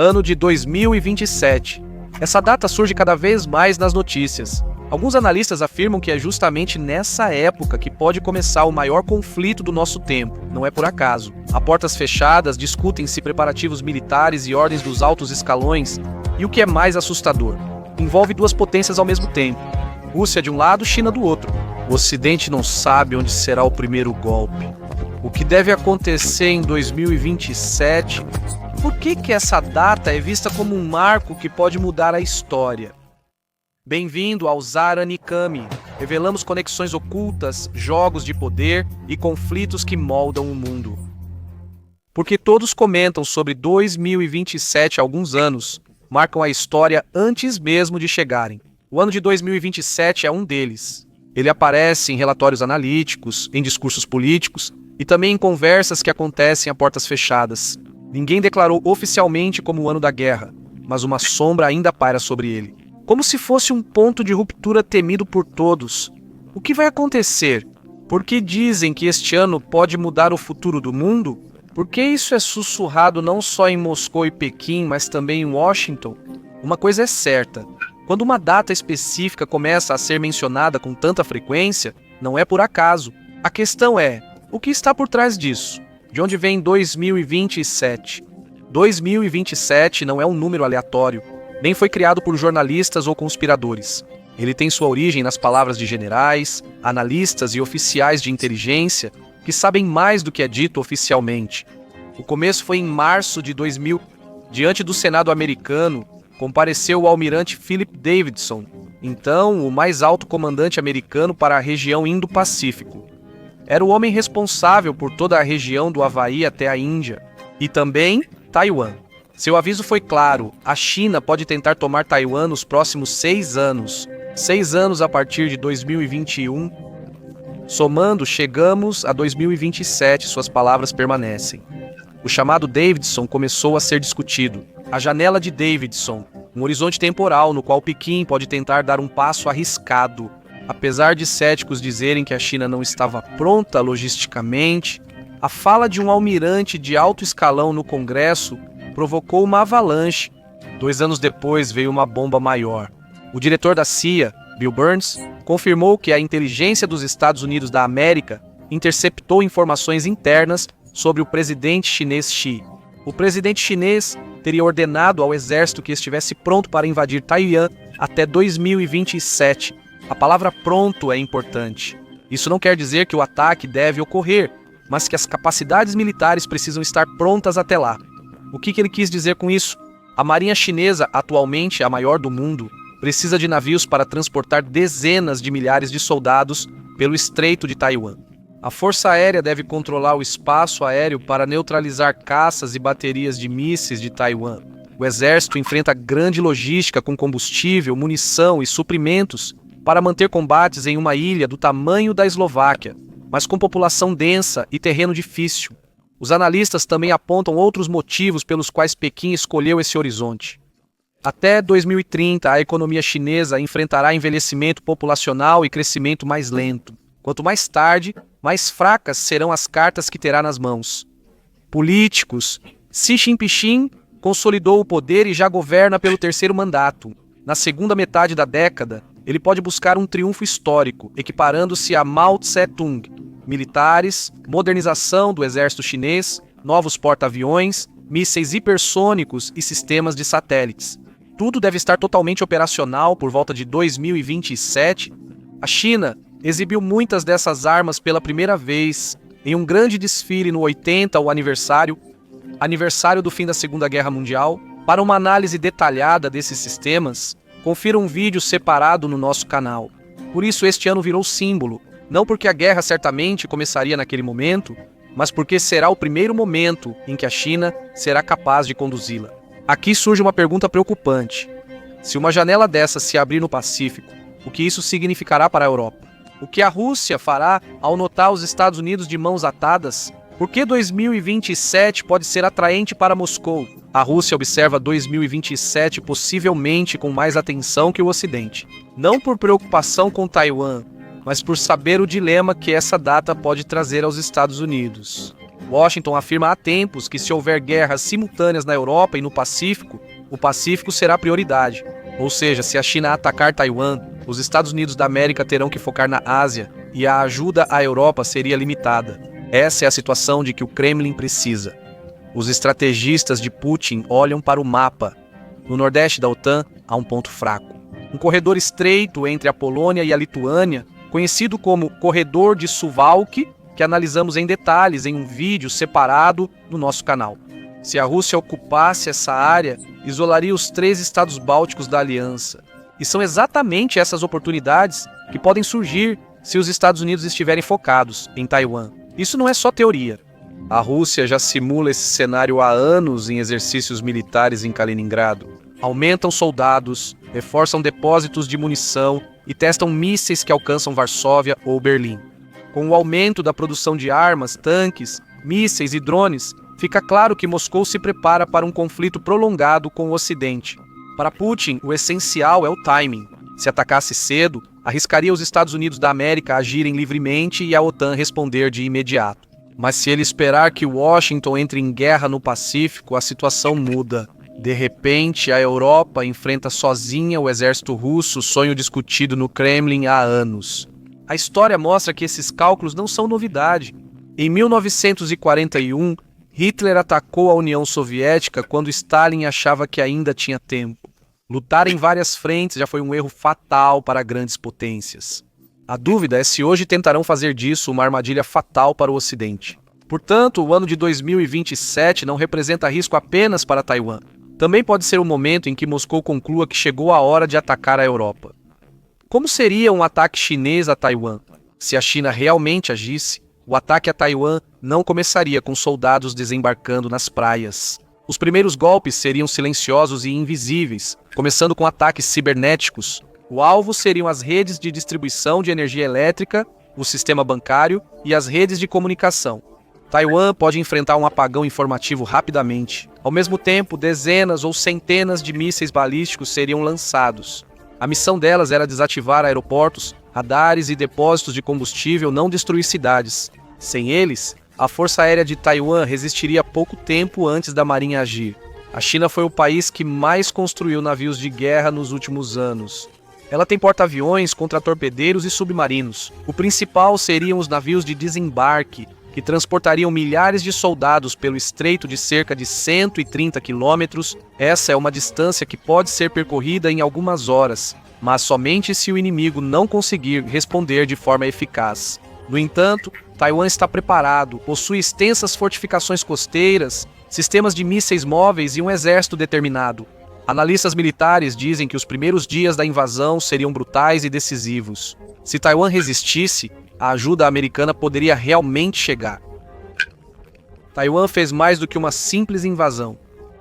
Ano de 2027. Essa data surge cada vez mais nas notícias. Alguns analistas afirmam que é justamente nessa época que pode começar o maior conflito do nosso tempo. Não é por acaso. A portas fechadas discutem-se preparativos militares e ordens dos altos escalões, e o que é mais assustador, envolve duas potências ao mesmo tempo. Rússia de um lado, China do outro. O Ocidente não sabe onde será o primeiro golpe. O que deve acontecer em 2027? Por que essa data é vista como um marco que pode mudar a história? Bem-vindo ao Zara Nikami. Revelamos conexões ocultas, jogos de poder e conflitos que moldam o mundo. Porque todos comentam sobre 2027 há alguns anos, marcam a história antes mesmo de chegarem. O ano de 2027 é um deles. Ele aparece em relatórios analíticos, em discursos políticos e também em conversas que acontecem a portas fechadas. Ninguém declarou oficialmente como o ano da guerra, mas uma sombra ainda paira sobre ele. Como se fosse um ponto de ruptura temido por todos. O que vai acontecer? Por que dizem que este ano pode mudar o futuro do mundo? Por que isso é sussurrado não só em Moscou e Pequim, mas também em Washington? Uma coisa é certa. Quando uma data específica começa a ser mencionada com tanta frequência, não é por acaso. A questão é, o que está por trás disso? De onde vem 2027? 2027 não é um número aleatório, nem foi criado por jornalistas ou conspiradores. Ele tem sua origem nas palavras de generais, analistas e oficiais de inteligência que sabem mais do que é dito oficialmente. O começo foi em março de 2000. Diante do Senado americano, compareceu o almirante Philip Davidson, então o mais alto comandante americano para a região Indo-Pacífico. Era o homem responsável por toda a região do Havaí até a Índia, e também Taiwan. Seu aviso foi claro: a China pode tentar tomar Taiwan nos próximos 6 anos. 6 anos a partir de 2021. Somando, chegamos a 2027, suas palavras permanecem. O chamado Davidson começou a ser discutido. A janela de Davidson, um horizonte temporal no qual Pequim pode tentar dar um passo arriscado. Apesar de céticos dizerem que a China não estava pronta logisticamente, a fala de um almirante de alto escalão no Congresso provocou uma avalanche. 2 anos depois veio uma bomba maior. O diretor da CIA, Bill Burns, confirmou que a inteligência dos Estados Unidos da América interceptou informações internas sobre o presidente chinês Xi. O presidente chinês teria ordenado ao exército que estivesse pronto para invadir Taiwan até 2027. A palavra pronto é importante. Isso não quer dizer que o ataque deve ocorrer, mas que as capacidades militares precisam estar prontas até lá. O que ele quis dizer com isso? A marinha chinesa, atualmente a maior do mundo, precisa de navios para transportar dezenas de milhares de soldados pelo Estreito de Taiwan. A Força Aérea deve controlar o espaço aéreo para neutralizar caças e baterias de mísseis de Taiwan. O exército enfrenta grande logística com combustível, munição e suprimentos para manter combates em uma ilha do tamanho da Eslováquia, mas com população densa e terreno difícil. Os analistas também apontam outros motivos pelos quais Pequim escolheu esse horizonte. Até 2030, a economia chinesa enfrentará envelhecimento populacional e crescimento mais lento. Quanto mais tarde, mais fracas serão as cartas que terá nas mãos. Políticos. Xi Jinping consolidou o poder e já governa pelo 3º mandato. Na segunda metade da década, ele pode buscar um triunfo histórico, equiparando-se a Mao Tse-tung. Militares, modernização do exército chinês, novos porta-aviões, mísseis hipersônicos e sistemas de satélites. Tudo deve estar totalmente operacional por volta de 2027. A China exibiu muitas dessas armas pela primeira vez em um grande desfile no 80, o aniversário do fim da Segunda Guerra Mundial. Para uma análise detalhada desses sistemas, confira um vídeo separado no nosso canal. Por isso este ano virou símbolo, não porque a guerra certamente começaria naquele momento, mas porque será o primeiro momento em que a China será capaz de conduzi-la. Aqui surge uma pergunta preocupante. Se uma janela dessa se abrir no Pacífico, o que isso significará para a Europa? O que a Rússia fará ao notar os Estados Unidos de mãos atadas? Por que 2027 pode ser atraente para Moscou? A Rússia observa 2027 possivelmente com mais atenção que o Ocidente. Não por preocupação com Taiwan, mas por saber o dilema que essa data pode trazer aos Estados Unidos. Washington afirma há tempos que se houver guerras simultâneas na Europa e no Pacífico, o Pacífico será prioridade. Ou seja, se a China atacar Taiwan, os Estados Unidos da América terão que focar na Ásia e a ajuda à Europa seria limitada. Essa é a situação de que o Kremlin precisa. Os estrategistas de Putin olham para o mapa. No nordeste da OTAN há um ponto fraco. Um corredor estreito entre a Polônia e a Lituânia, conhecido como Corredor de Suwałki, que analisamos em detalhes em um vídeo separado no nosso canal. Se a Rússia ocupasse essa área, isolaria os 3 estados bálticos da aliança. E são exatamente essas oportunidades que podem surgir se os Estados Unidos estiverem focados em Taiwan. Isso não é só teoria. A Rússia já simula esse cenário há anos em exercícios militares em Kaliningrado. Aumentam soldados, reforçam depósitos de munição e testam mísseis que alcançam Varsóvia ou Berlim. Com o aumento da produção de armas, tanques, mísseis e drones, fica claro que Moscou se prepara para um conflito prolongado com o Ocidente. Para Putin, o essencial é o timing. Se atacasse cedo, arriscaria os Estados Unidos da América agirem livremente e a OTAN responder de imediato. Mas se ele esperar que Washington entre em guerra no Pacífico, a situação muda. De repente, a Europa enfrenta sozinha o exército russo, sonho discutido no Kremlin há anos. A história mostra que esses cálculos não são novidade. Em 1941, Hitler atacou a União Soviética quando Stalin achava que ainda tinha tempo. Lutar em várias frentes já foi um erro fatal para grandes potências. A dúvida é se hoje tentarão fazer disso uma armadilha fatal para o Ocidente. Portanto, o ano de 2027 não representa risco apenas para Taiwan. Também pode ser o momento em que Moscou conclua que chegou a hora de atacar a Europa. Como seria um ataque chinês a Taiwan? Se a China realmente agisse, o ataque a Taiwan não começaria com soldados desembarcando nas praias. Os primeiros golpes seriam silenciosos e invisíveis, começando com ataques cibernéticos. O alvo seriam as redes de distribuição de energia elétrica, o sistema bancário e as redes de comunicação. Taiwan pode enfrentar um apagão informativo rapidamente. Ao mesmo tempo, dezenas ou centenas de mísseis balísticos seriam lançados. A missão delas era desativar aeroportos, radares e depósitos de combustível, não destruir cidades. Sem eles, a Força Aérea de Taiwan resistiria pouco tempo antes da Marinha agir. A China foi o país que mais construiu navios de guerra nos últimos anos. Ela tem porta-aviões, contra-torpedeiros e submarinos. O principal seriam os navios de desembarque, que transportariam milhares de soldados pelo estreito de cerca de 130 quilômetros. Essa é uma distância que pode ser percorrida em algumas horas, mas somente se o inimigo não conseguir responder de forma eficaz. No entanto, Taiwan está preparado, possui extensas fortificações costeiras, sistemas de mísseis móveis e um exército determinado. Analistas militares dizem que os primeiros dias da invasão seriam brutais e decisivos. Se Taiwan resistisse, a ajuda americana poderia realmente chegar. Taiwan fez mais do que uma simples invasão.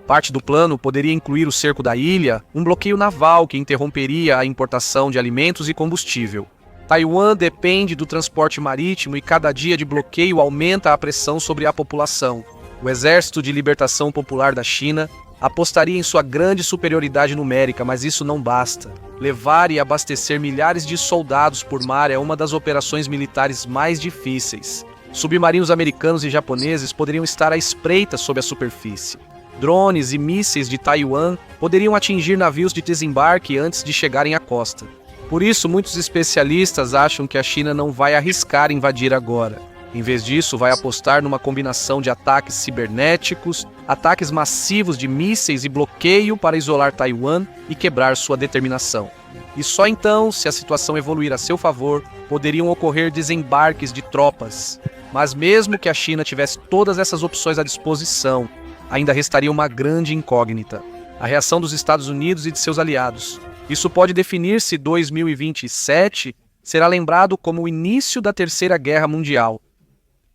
Parte do plano poderia incluir o cerco da ilha, um bloqueio naval que interromperia a importação de alimentos e combustível. Taiwan depende do transporte marítimo e cada dia de bloqueio aumenta a pressão sobre a população. O Exército de Libertação Popular da China apostaria em sua grande superioridade numérica, mas isso não basta. Levar e abastecer milhares de soldados por mar é uma das operações militares mais difíceis. Submarinos americanos e japoneses poderiam estar à espreita sob a superfície. Drones e mísseis de Taiwan poderiam atingir navios de desembarque antes de chegarem à costa. Por isso, muitos especialistas acham que a China não vai arriscar invadir agora. Em vez disso, vai apostar numa combinação de ataques cibernéticos, ataques massivos de mísseis e bloqueio para isolar Taiwan e quebrar sua determinação. E só então, se a situação evoluir a seu favor, poderiam ocorrer desembarques de tropas. Mas mesmo que a China tivesse todas essas opções à disposição, ainda restaria uma grande incógnita: a reação dos Estados Unidos e de seus aliados. Isso pode definir se 2027 será lembrado como o início da Terceira Guerra Mundial.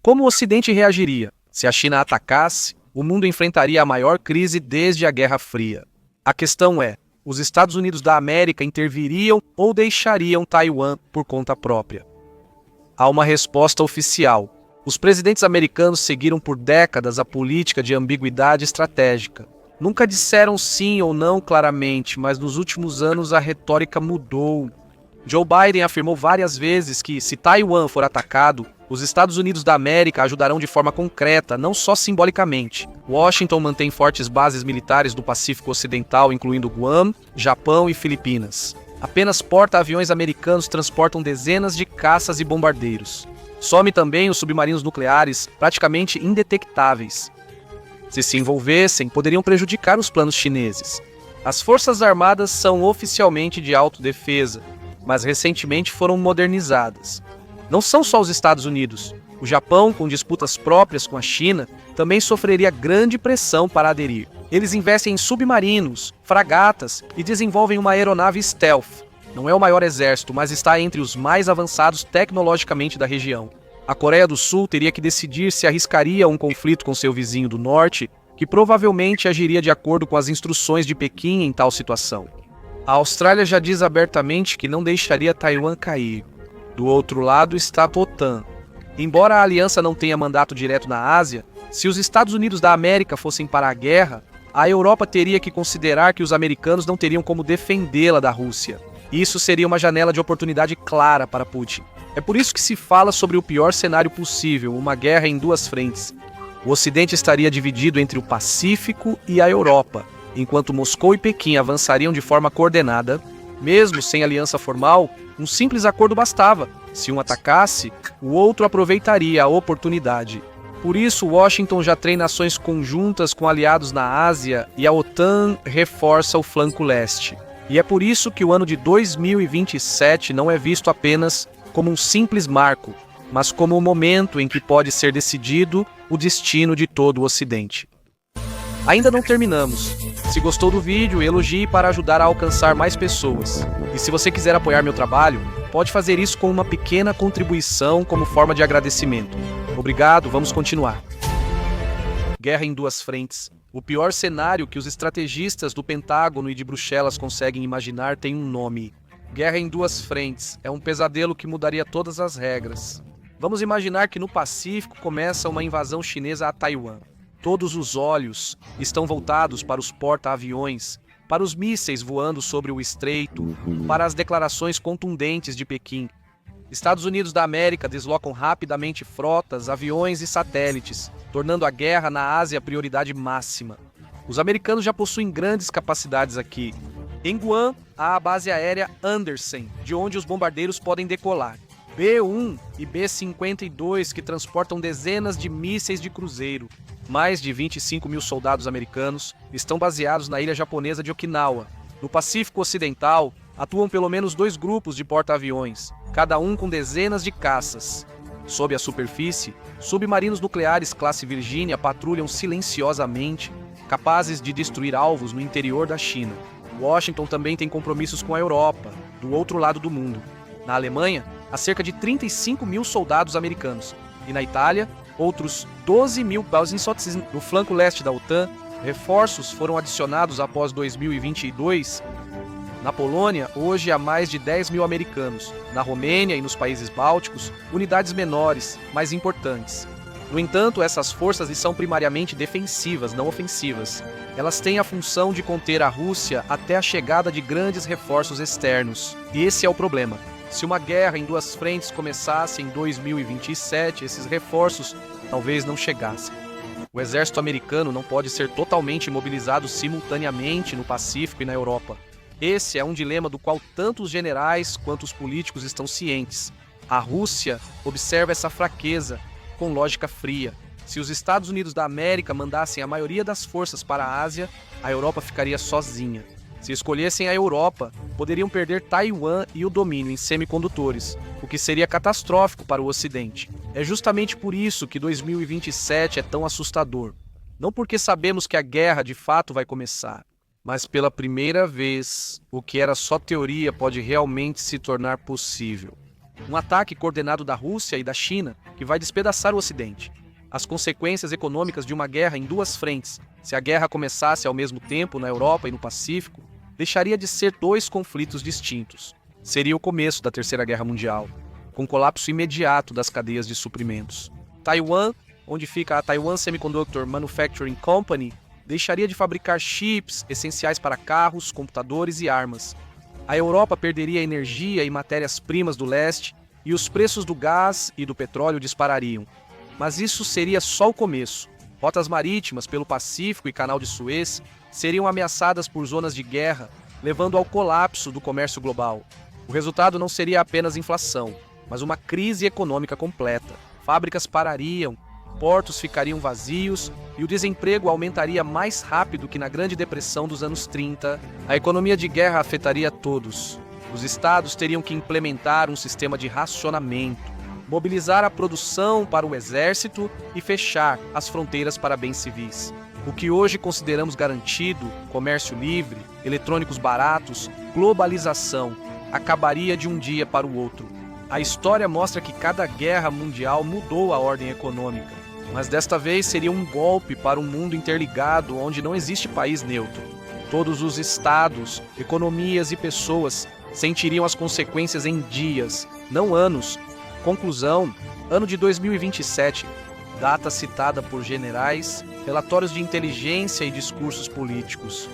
Como o Ocidente reagiria? Se a China atacasse, o mundo enfrentaria a maior crise desde a Guerra Fria. A questão é: os Estados Unidos da América interviriam ou deixariam Taiwan por conta própria? Há uma resposta oficial. Os presidentes americanos seguiram por décadas a política de ambiguidade estratégica. Nunca disseram sim ou não claramente, mas nos últimos anos a retórica mudou. Joe Biden afirmou várias vezes que, se Taiwan for atacado, Os Estados Unidos da América ajudarão de forma concreta, não só simbolicamente. Washington mantém fortes bases militares do Pacífico Ocidental, incluindo Guam, Japão e Filipinas. Apenas porta-aviões americanos transportam dezenas de caças e bombardeiros. Some também os submarinos nucleares, praticamente indetectáveis. Se envolvessem, poderiam prejudicar os planos chineses. As Forças Armadas são oficialmente de autodefesa, mas recentemente foram modernizadas. Não são só os Estados Unidos. O Japão, com disputas próprias com a China, também sofreria grande pressão para aderir. Eles investem em submarinos, fragatas e desenvolvem uma aeronave stealth. Não é o maior exército, mas está entre os mais avançados tecnologicamente da região. A Coreia do Sul teria que decidir se arriscaria um conflito com seu vizinho do norte, que provavelmente agiria de acordo com as instruções de Pequim em tal situação. A Austrália já diz abertamente que não deixaria Taiwan cair. Do outro lado está a OTAN. Embora a aliança não tenha mandato direto na Ásia, se os Estados Unidos da América fossem para a guerra, a Europa teria que considerar que os americanos não teriam como defendê-la da Rússia. Isso seria uma janela de oportunidade clara para Putin. É por isso que se fala sobre o pior cenário possível, uma guerra em duas frentes. O Ocidente estaria dividido entre o Pacífico e a Europa, enquanto Moscou e Pequim avançariam de forma coordenada. Mesmo sem aliança formal, um simples acordo bastava. Se um atacasse, o outro aproveitaria a oportunidade. Por isso, Washington já treina ações conjuntas com aliados na Ásia e a OTAN reforça o flanco leste. E é por isso que o ano de 2027 não é visto apenas como um simples marco, mas como o momento em que pode ser decidido o destino de todo o Ocidente. Ainda não terminamos. Se gostou do vídeo, elogie para ajudar a alcançar mais pessoas. E se você quiser apoiar meu trabalho, pode fazer isso com uma pequena contribuição como forma de agradecimento. Obrigado, vamos continuar. Guerra em duas frentes. O pior cenário que os estrategistas do Pentágono e de Bruxelas conseguem imaginar tem um nome. Guerra em duas frentes. É um pesadelo que mudaria todas as regras. Vamos imaginar que no Pacífico começa uma invasão chinesa a Taiwan. Todos os olhos estão voltados para os porta-aviões, para os mísseis voando sobre o estreito, para as declarações contundentes de Pequim. Estados Unidos da América deslocam rapidamente frotas, aviões e satélites, tornando a guerra na Ásia a prioridade máxima. Os americanos já possuem grandes capacidades aqui. Em Guam, há a base aérea Andersen, de onde os bombardeiros podem decolar. B-1 e B-52 que transportam dezenas de mísseis de cruzeiro. Mais de 25 mil soldados americanos estão baseados na ilha japonesa de Okinawa. No Pacífico Ocidental, atuam pelo menos 2 grupos de porta-aviões, cada um com dezenas de caças. Sob a superfície, submarinos nucleares classe Virginia patrulham silenciosamente, capazes de destruir alvos no interior da China. Washington também tem compromissos com a Europa, do outro lado do mundo. Na Alemanha, há cerca de 35 mil soldados americanos, e na Itália, outros 12 mil Bausensots. No flanco leste da OTAN, reforços foram adicionados após 2022. Na Polônia, hoje há mais de 10 mil americanos. Na Romênia e nos países bálticos, unidades menores, mas importantes. No entanto, essas forças são primariamente defensivas, não ofensivas. Elas têm a função de conter a Rússia até a chegada de grandes reforços externos. E esse é o problema. Se uma guerra em duas frentes começasse em 2027, esses reforços talvez não chegassem. O exército americano não pode ser totalmente mobilizado simultaneamente no Pacífico e na Europa. Esse é um dilema do qual tanto os generais quanto os políticos estão cientes. A Rússia observa essa fraqueza com lógica fria. Se os Estados Unidos da América mandassem a maioria das forças para a Ásia, a Europa ficaria sozinha. Se escolhessem a Europa, poderiam perder Taiwan e o domínio em semicondutores, o que seria catastrófico para o Ocidente. É justamente por isso que 2027 é tão assustador. Não porque sabemos que a guerra de fato vai começar, mas pela primeira vez, o que era só teoria pode realmente se tornar possível. Um ataque coordenado da Rússia e da China que vai despedaçar o Ocidente. As consequências econômicas de uma guerra em duas frentes, se a guerra começasse ao mesmo tempo na Europa e no Pacífico, deixaria de ser 2 conflitos distintos. Seria o começo da Terceira Guerra Mundial, com colapso imediato das cadeias de suprimentos. Taiwan, onde fica a Taiwan Semiconductor Manufacturing Company, deixaria de fabricar chips essenciais para carros, computadores e armas. A Europa perderia energia e matérias-primas do leste e os preços do gás e do petróleo disparariam. Mas isso seria só o começo. Rotas marítimas pelo Pacífico e Canal de Suez seriam ameaçadas por zonas de guerra, levando ao colapso do comércio global. O resultado não seria apenas inflação, mas uma crise econômica completa. Fábricas parariam, portos ficariam vazios e o desemprego aumentaria mais rápido que na Grande Depressão dos anos 30. A economia de guerra afetaria todos. Os estados teriam que implementar um sistema de racionamento, mobilizar a produção para o exército e fechar as fronteiras para bens civis. O que hoje consideramos garantido, comércio livre, eletrônicos baratos, globalização, acabaria de um dia para o outro. A história mostra que cada guerra mundial mudou a ordem econômica, mas desta vez seria um golpe para um mundo interligado onde não existe país neutro. Todos os estados, economias e pessoas sentiriam as consequências em dias, não anos. Conclusão, ano de 2027, data citada por generais, relatórios de inteligência e discursos políticos.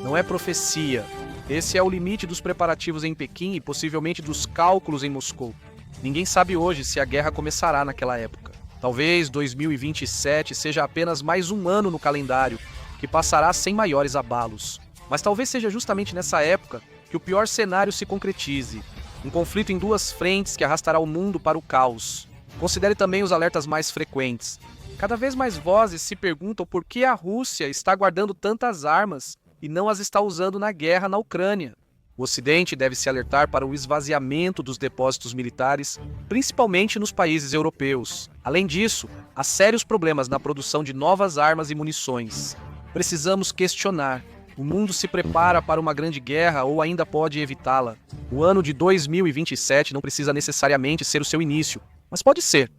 Não é profecia. Esse é o limite dos preparativos em Pequim e possivelmente dos cálculos em Moscou. Ninguém sabe hoje se a guerra começará naquela época. Talvez 2027 seja apenas mais um ano no calendário, que passará sem maiores abalos. Mas talvez seja justamente nessa época que o pior cenário se concretize. Um conflito em duas frentes que arrastará o mundo para o caos. Considere também os alertas mais frequentes. Cada vez mais vozes se perguntam por que a Rússia está guardando tantas armas e não as está usando na guerra na Ucrânia. O Ocidente deve se alertar para o esvaziamento dos depósitos militares, principalmente nos países europeus. Além disso, há sérios problemas na produção de novas armas e munições. Precisamos questionar. O mundo se prepara para uma grande guerra ou ainda pode evitá-la. O ano de 2027 não precisa necessariamente ser o seu início, mas pode ser.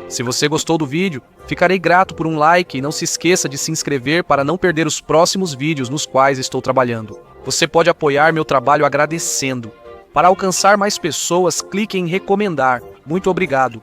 Se você gostou do vídeo, ficarei grato por um like e não se esqueça de se inscrever para não perder os próximos vídeos nos quais estou trabalhando. Você pode apoiar meu trabalho agradecendo. Para alcançar mais pessoas, clique em recomendar. Muito obrigado.